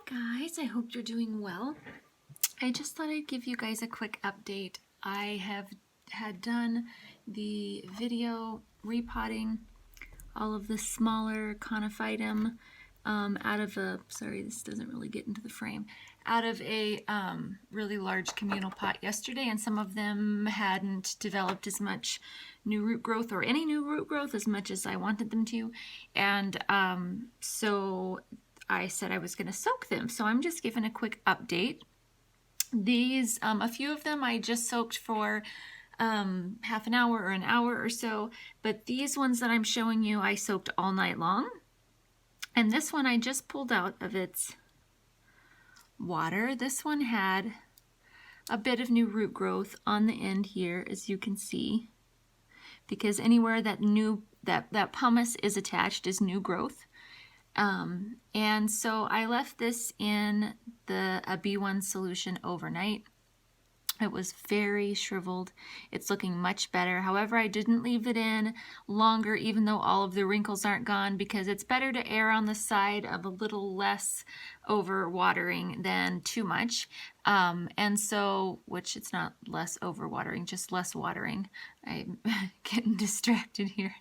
Guys, I hope you're doing well. I just thought I'd give you guys a quick update. I had done the video repotting all of the smaller Conophytum out of a, sorry this doesn't really get into the frame, out of a really large communal pot yesterday, and some of them hadn't developed as much new root growth or any new root growth as much as I wanted them to, and so I said I was going to soak them. So I'm just giving a quick update. These, a few of them I just soaked for half an hour or an hour or so, but these ones that I'm showing you I soaked all night long. And this one I just pulled out of its water. This one had a bit of new root growth on the end here, as you can see, because anywhere that that pumice is attached is new growth. And so I left this in a B1 solution overnight. It was very shriveled. It's looking much better. However, I didn't leave it in longer, even though all of the wrinkles aren't gone, because it's better to err on the side of a little less over watering than too much. And so, which it's not less over watering, just less watering. I'm getting distracted here,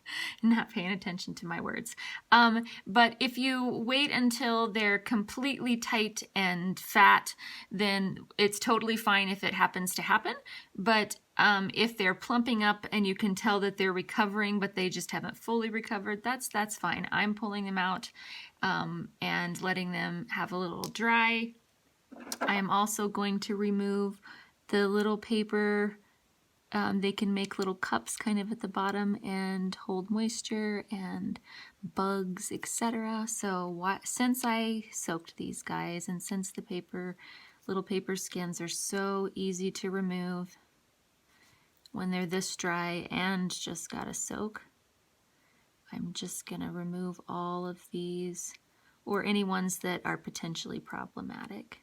not paying attention to my words. But if you wait until they're completely tight and fat, then it's totally fine if it happens to happen. But if they're plumping up and you can tell that they're recovering, but they just haven't fully recovered, that's fine. I'm pulling them out and letting them have a little dry. I am also going to remove the little paper. They can make little cups kind of at the bottom and hold moisture and bugs, etc. So since I soaked these guys, and since the little paper skins are so easy to remove when they're this dry and just gotta soak, I'm just gonna remove all of these, or any ones that are potentially problematic.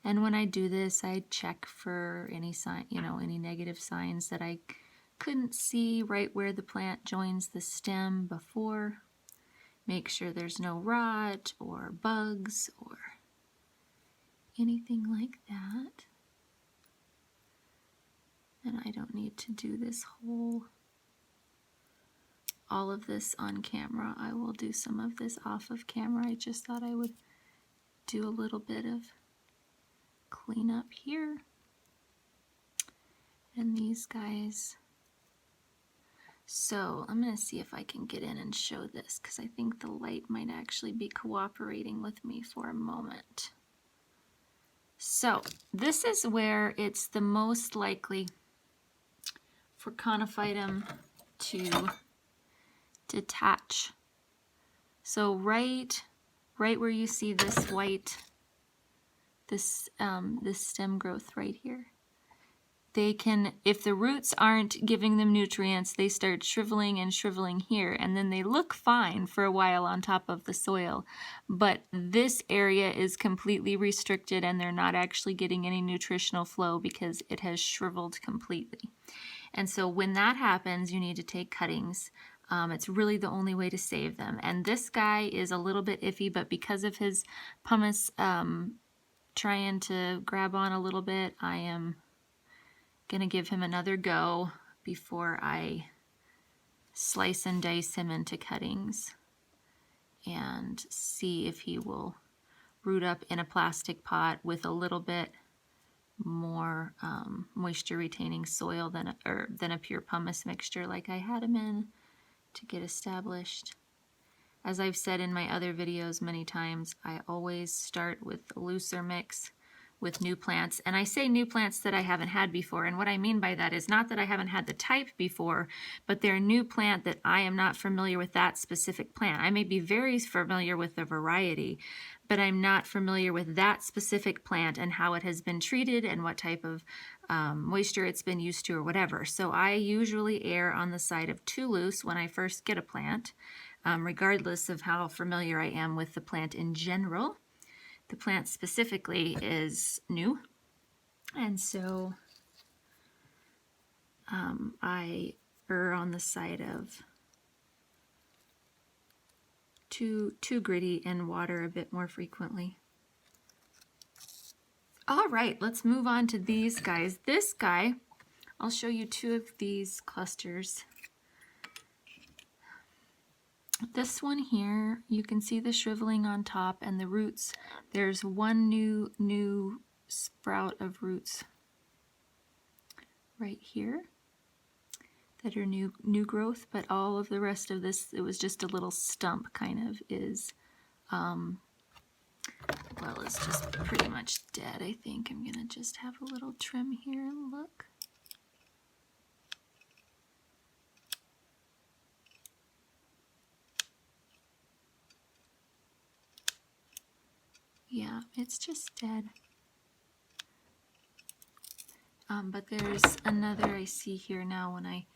And when I do this, I check for any sign, any negative signs that I couldn't see right where the plant joins the stem before. Make sure there's no rot or bugs or anything like that. And I don't need to do this all of this on camera. I will do some of this off of camera. I just thought I would do a little bit of clean up here. And these guys. So I'm going to see if I can get in and show this, because I think the light might actually be cooperating with me for a moment. So this is where it's the most likely for Conophytum to detach. So right where you see this white, this stem growth right here, they can, if the roots aren't giving them nutrients, they start shriveling and shriveling here, and then they look fine for a while on top of the soil. But this area is completely restricted and they're not actually getting any nutritional flow because it has shriveled completely. And so when that happens, you need to take cuttings. It's really the only way to save them. And this guy is a little bit iffy, but because of his pumice trying to grab on a little bit, I am gonna give him another go before I slice and dice him into cuttings and see if he will root up in a plastic pot with a little bit more moisture retaining soil than a pure pumice mixture like I had him in to get established. As I've said in my other videos many times, I always start with a looser mix with new plants. And I say new plants that I haven't had before. And what I mean by that is not that I haven't had the type before, but they're a new plant that I am not familiar with that specific plant. I may be very familiar with the variety, but I'm not familiar with that specific plant and how it has been treated and what type of moisture it's been used to or whatever. So I usually err on the side of too loose when I first get a plant, regardless of how familiar I am with the plant in general. The plant specifically is new, and so I err on the side of too gritty and water a bit more frequently. All right, let's move on to these guys. This guy, I'll show you two of these clusters. This one here, you can see the shriveling on top and the roots. There's one new sprout of roots right here that are new growth, but all of the rest of this, it was just a little stump kind of is, well, it's just pretty much dead, I think. I'm gonna just have a little trim here and look. Yeah, it's just dead. But there's another I see here now when I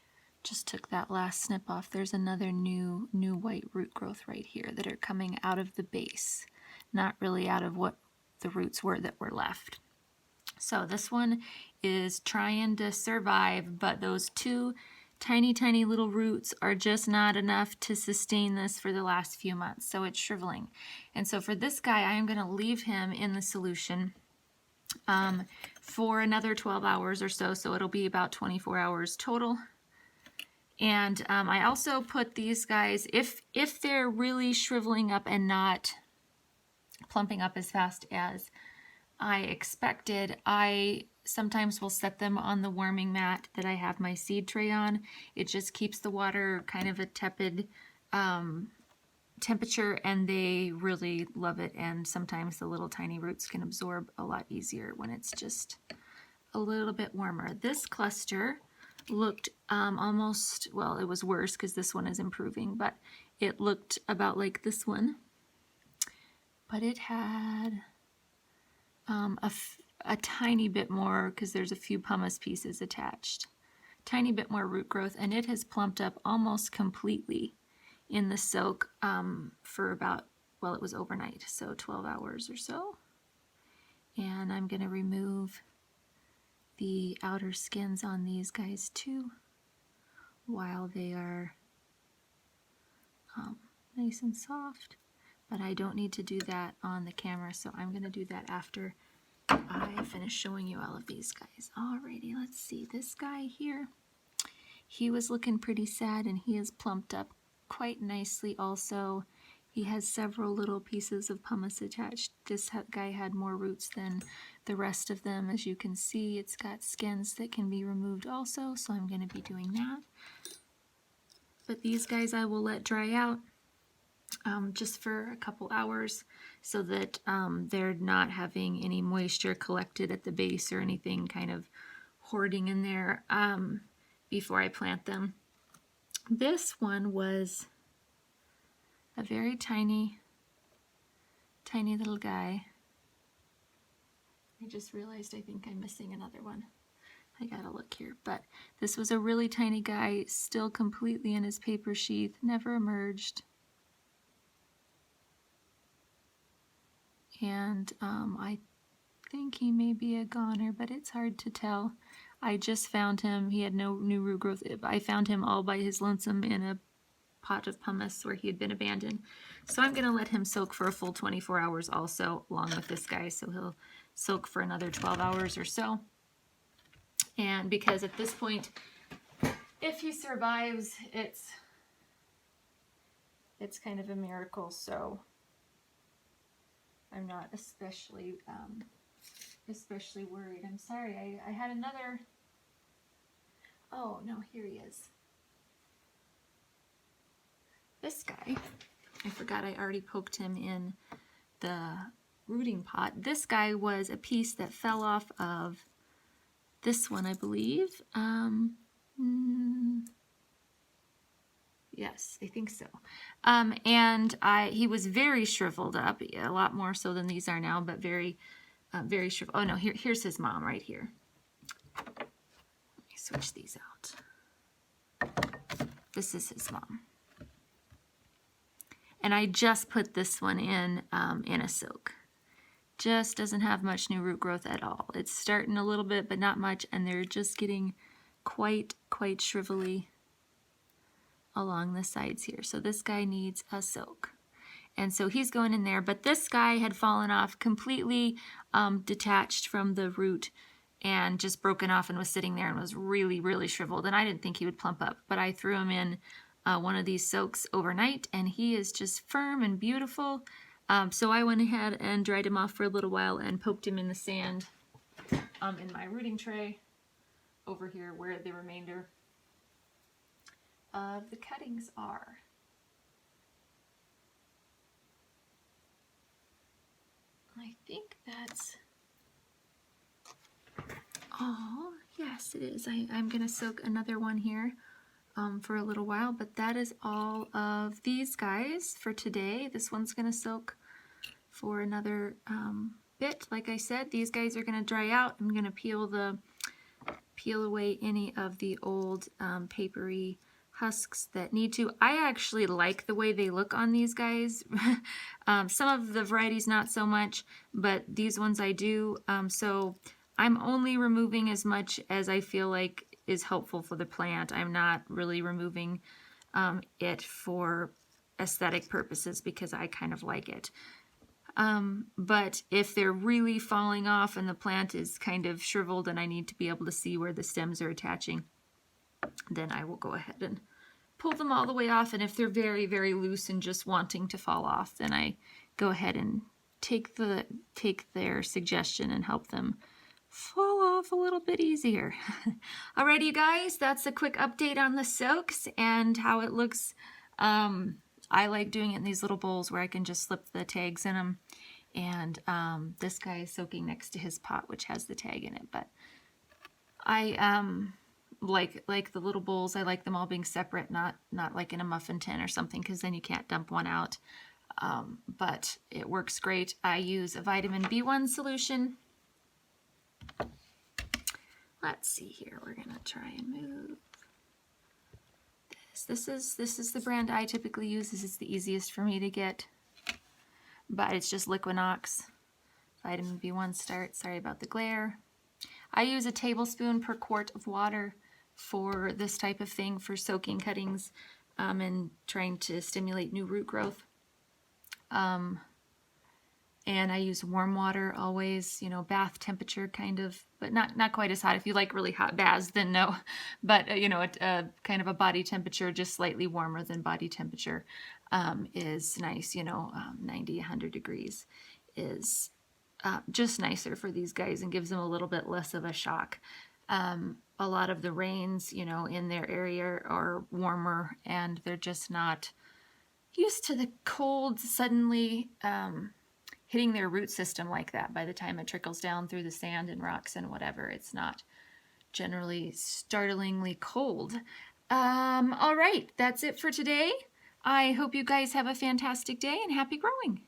just took that last snip off. There's another new white root growth right here that are coming out of the base, not really out of what the roots were that were left. So this one is trying to survive, but those two tiny little roots are just not enough to sustain this for the last few months. So it's shriveling. And so for this guy, I am going to leave him in the solution for another 12 hours or so. So it'll be about 24 hours total. And I also put these guys, if they're really shriveling up and not plumping up as fast as I expected, I sometimes will set them on the warming mat that I have my seed tray on. It just keeps the water kind of a tepid temperature, and they really love it. And sometimes the little tiny roots can absorb a lot easier when it's just a little bit warmer. This cluster looked almost, well, it was worse because this one is improving, but it looked about like this one. But it had a tiny bit more, because there's a few pumice pieces attached, tiny bit more root growth, and it has plumped up almost completely in the soak for about, well, it was overnight, so 12 hours or so. And I'm going to remove the outer skins on these guys too while they are nice and soft, but I don't need to do that on the camera, so I'm going to do that after I finish showing you all of these guys. Alrighty, let's see. This guy here, he was looking pretty sad, and he is plumped up quite nicely also. He has several little pieces of pumice attached. This guy had more roots than the rest of them. As you can see, it's got skins that can be removed also, so I'm going to be doing that. But these guys I will let dry out just for a couple hours so that they're not having any moisture collected at the base or anything kind of hoarding in there before I plant them. This one was a very tiny little guy. I just realized I think I'm missing another one. I gotta look here, but this was a really tiny guy, still completely in his paper sheath, never emerged. And I think he may be a goner, but it's hard to tell. I just found him. He had no new root growth. I found him all by his lonesome in a pot of pumice where he had been abandoned. So I'm going to let him soak for a full 24 hours also, along with this guy. So he'll soak for another 12 hours or so. And because at this point, if he survives, it's kind of a miracle. So I'm not especially worried. I'm sorry, I had another, oh no, here he is. This guy, I forgot I already poked him in the rooting pot. This guy was a piece that fell off of this one, I believe. Yes, I think so. And he was very shriveled up, a lot more so than these are now, but very shriveled. Oh no, here's his mom right here. Let me switch these out. This is his mom. And I just put this one in a soak. Just doesn't have much new root growth at all. It's starting a little bit, but not much, and they're just getting quite shrivelly along the sides here. So this guy needs a soak. And so he's going in there, but this guy had fallen off, completely detached from the root and just broken off and was sitting there and was really, really shriveled. And I didn't think he would plump up, but I threw him in one of these soaks overnight, and he is just firm and beautiful. So I went ahead and dried him off for a little while and poked him in the sand in my rooting tray over here where the remainder of the cuttings are. I think that's all. Yes, it is. I'm going to soak another one here for a little while, but that is all of these guys for today. This one's going to soak for another bit. Like I said, these guys are going to dry out. I'm going to peel away any of the old papery husks that need to. I actually like the way they look on these guys. Some of the varieties not so much, but these ones I do. So I'm only removing as much as I feel like is helpful for the plant. I'm not really removing it for aesthetic purposes because I kind of like it. But if they're really falling off and the plant is kind of shriveled and I need to be able to see where the stems are attaching, then I will go ahead and pull them all the way off. And if they're very, very loose and just wanting to fall off, then I go ahead and take their suggestion and help them fall off a little bit easier. Alrighty, you guys, that's a quick update on the soaks and how it looks. I like doing it in these little bowls where I can just slip the tags in them. And this guy is soaking next to his pot, which has the tag in it. But I like the little bowls. I like them all being separate, not like in a muffin tin or something, because then you can't dump one out. But it works great. I use a vitamin B1 solution. Let's see here. We're gonna try and move this. This is the brand I typically use. This is the easiest for me to get, but it's just Liquinox vitamin B1 start. Sorry about the glare. I use a tablespoon per quart of water for this type of thing, for soaking cuttings and trying to stimulate new root growth. And I use warm water always, you know, bath temperature kind of, but not quite as hot. If you like really hot baths, then no. But, you know, kind of a body temperature, just slightly warmer than body temperature is nice. You know, 90, 100 degrees is just nicer for these guys and gives them a little bit less of a shock. A lot of the rains, you know, in their area are warmer and they're just not used to the cold suddenly hitting their root system like that. By the time it trickles down through the sand and rocks and whatever, it's not generally startlingly cold. All right, that's it for today. I hope you guys have a fantastic day and happy growing.